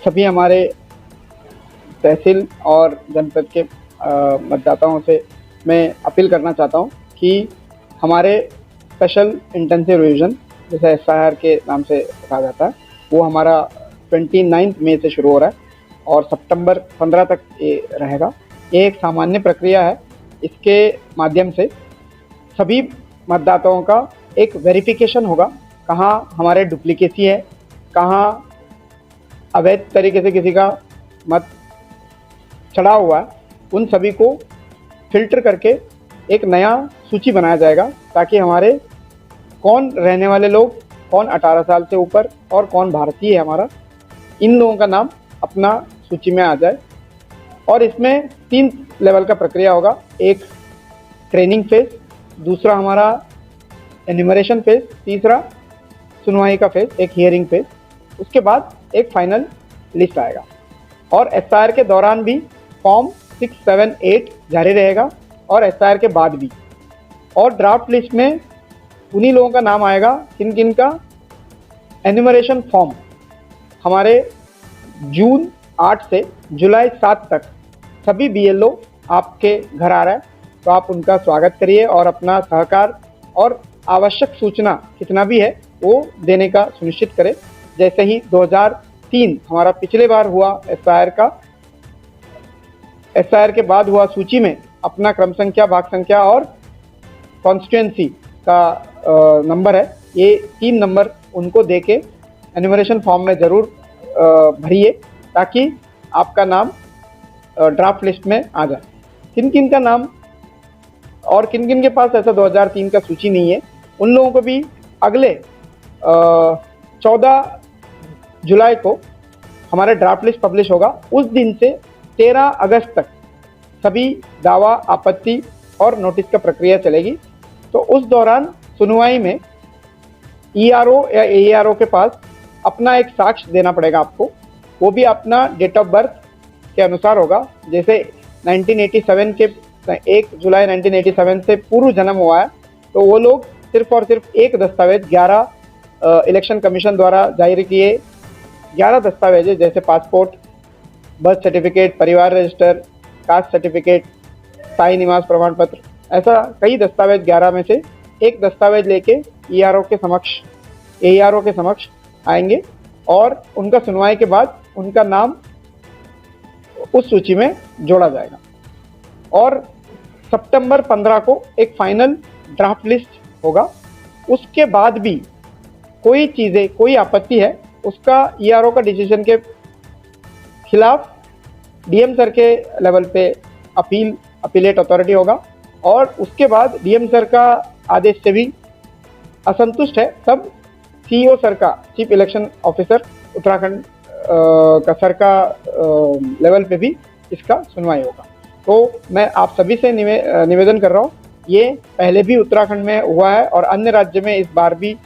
सभी हमारे तहसील और जनपद के मतदाताओं से मैं अपील करना चाहता हूं कि हमारे स्पेशल इंटेंसिव रिवीजन, जैसे SIR के नाम से कहा जाता है, वो हमारा 29 मई से शुरू हो रहा है और सितंबर 15 तक ये रहेगा। ये एक सामान्य प्रक्रिया है। इसके माध्यम से सभी मतदाताओं का एक वेरिफिकेशन होगा, कहाँ हमारे डुप्लीकेसी है, कहाँ अवैध तरीके से किसी का मत चढ़ा हुआ है, उन सभी को फिल्टर करके एक नया सूची बनाया जाएगा ताकि हमारे कौन रहने वाले लोग, कौन 18 साल से ऊपर और कौन भारतीय है हमारा, इन लोगों का नाम अपना सूची में आ जाए। और इसमें 3 लेवल का प्रक्रिया होगा। एक ट्रेनिंग फेज, दूसरा हमारा एन्यूमरेशन फेज, तीसरा सुनवाई का फेज, एक हियरिंग फेज। उसके बाद एक फाइनल लिस्ट आएगा। और SIR के दौरान भी फॉर्म 6, 7, 8 जारी रहेगा और SIR के बाद भी। और ड्राफ्ट लिस्ट में उन्हीं लोगों का नाम आएगा किन किन का एन्यूमरेशन फॉर्म हमारे जून 8 से जुलाई 7 तक सभी BLO आपके घर आ रहा है, तो आप उनका स्वागत करिए और अपना सहकार और आवश्यक सूचना कितना भी है वो देने का सुनिश्चित करें। जैसे ही 2003 हमारा पिछले बार हुआ SIR के बाद हुआ, सूची में अपना क्रम संख्या, भाग संख्या और कॉन्स्टिट्यूएंसी का नंबर है, ये 3 नंबर उनको देके एन्यूमरेशन फॉर्म में ज़रूर भरिए ताकि आपका नाम ड्राफ्ट लिस्ट में आ जाए। किन किन का नाम और किन किन के पास ऐसा 2003 का सूची नहीं है, उन लोगों को भी अगले 14 जुलाई को हमारा ड्राफ्ट लिस्ट पब्लिश होगा। उस दिन से 13 अगस्त तक सभी दावा, आपत्ति और नोटिस का प्रक्रिया चलेगी। तो उस दौरान सुनवाई में ERO या AERO के पास अपना एक साक्ष्य देना पड़ेगा आपको। वो भी अपना डेट ऑफ बर्थ के अनुसार होगा। जैसे 1987 के 1 जुलाई 1987 से पूर्व जन्म हुआ है, तो वो लोग सिर्फ और सिर्फ एक दस्तावेज 11 इलेक्शन कमीशन द्वारा जारी किए 11 दस्तावेज, जैसे पासपोर्ट, बर्थ सर्टिफिकेट, परिवार रजिस्टर, कास्ट सर्टिफिकेट, स्थायी निवास प्रमाण पत्र, ऐसा कई दस्तावेज 11 में से एक दस्तावेज लेके AERO के समक्ष आएंगे और उनका सुनवाई के बाद उनका नाम उस सूची में जोड़ा जाएगा। और सितंबर 15 को एक फाइनल ड्राफ्ट लिस्ट होगा। उसके बाद भी कोई आपत्ति है, उसका ERO का डिसीजन के खिलाफ DM सर के लेवल पे अपीलेट अथॉरिटी होगा और उसके बाद DM सर का आदेश से भी असंतुष्ट है तब CEO सर का, चीफ इलेक्शन ऑफिसर उत्तराखंड का सर का लेवल पे भी इसका सुनवाई होगा। तो मैं आप सभी से निवेदन कर रहा हूँ, ये पहले भी उत्तराखंड में हुआ है और अन्य राज्य में इस बार भी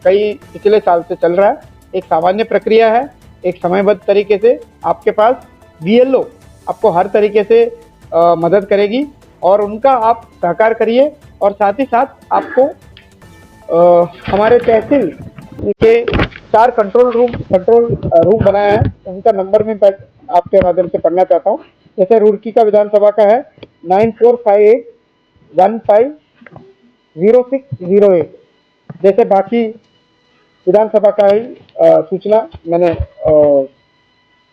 कई पिछले साल से चल रहा है। एक सामान्य प्रक्रिया है, एक समयबद्ध तरीके से आपके पास BLO आपको हर तरीके से मदद करेगी और उनका आप सहकार करिए। और साथ ही साथ आपको हमारे तहसील के 4 कंट्रोल रूम बनाया है, उनका नंबर में आपके माध्यम से पढ़ना चाहता हूँ। जैसे रुड़की का विधानसभा का है 9458150608। जैसे बाकी विधानसभा का ही सूचना मैंने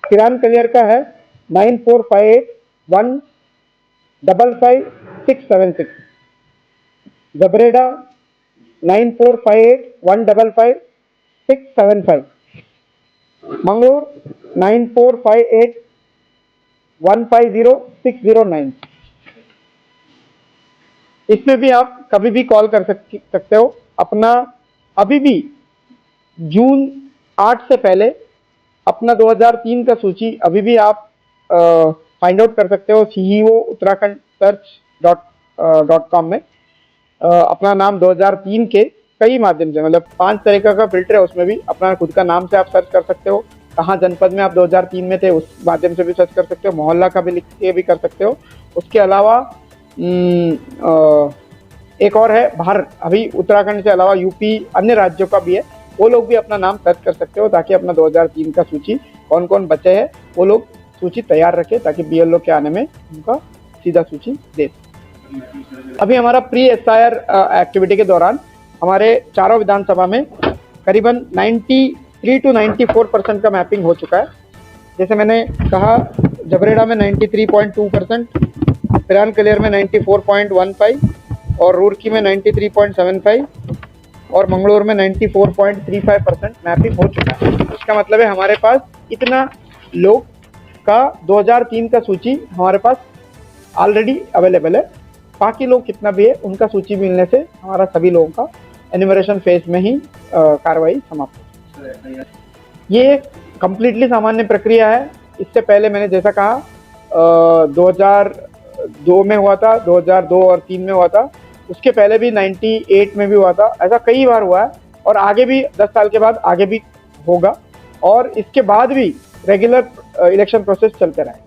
किरान कलियर का है 9458155676, जबरेडा 9458155675, मंगलोर 9458150609। इसमें भी आप कभी भी कॉल कर सकते हो। अपना अभी भी जून 8 से पहले अपना 2003 का सूची अभी भी आप फाइंड आउट कर सकते हो CEO उत्तराखंड search.com में। अपना नाम 2003 के कई माध्यम से, मतलब 5 तरीका का फिल्टर है, उसमें भी अपना खुद का नाम से आप सर्च कर सकते हो। कहाँ जनपद में आप 2003 में थे उस माध्यम से भी सर्च कर सकते हो, मोहल्ला का भी लिख के भी कर सकते हो। उसके अलावा एक और है बाहर, अभी उत्तराखंड से अलावा UP अन्य राज्यों का भी है, वो लोग भी अपना नाम दर्ज कर सकते हो, ताकि अपना 2003 का सूची कौन कौन बचे हैं वो लोग सूची तैयार रखें, ताकि BLO के आने में उनका सीधा सूची दे। अभी हमारा प्री SIR एक्टिविटी के दौरान हमारे चारों विधानसभा में करीबन 93 to 94% का मैपिंग हो चुका है। जैसे मैंने कहा, जबरेड़ा में 93.2%, पिरान कलियर में 94.15 और रूरकी में 93.75 और मंगलोर में 94.35% मैपिंग हो चुका है। इसका मतलब है हमारे पास इतना लोग का 2003 का सूची हमारे पास ऑलरेडी अवेलेबल है। बाकी लोग कितना भी है उनका सूची मिलने से हमारा सभी लोगों का एन्यूमरेशन फेज में ही कार्रवाई समाप्त हो। ये कंप्लीटली सामान्य प्रक्रिया है। इससे पहले मैंने जैसा कहा 2002 में हुआ था, 2002 और 3 में हुआ था, उसके पहले भी 98 में भी हुआ था। ऐसा कई बार हुआ है और आगे भी 10 साल के बाद आगे भी होगा और इसके बाद भी रेगुलर इलेक्शन प्रोसेस चलते रहे।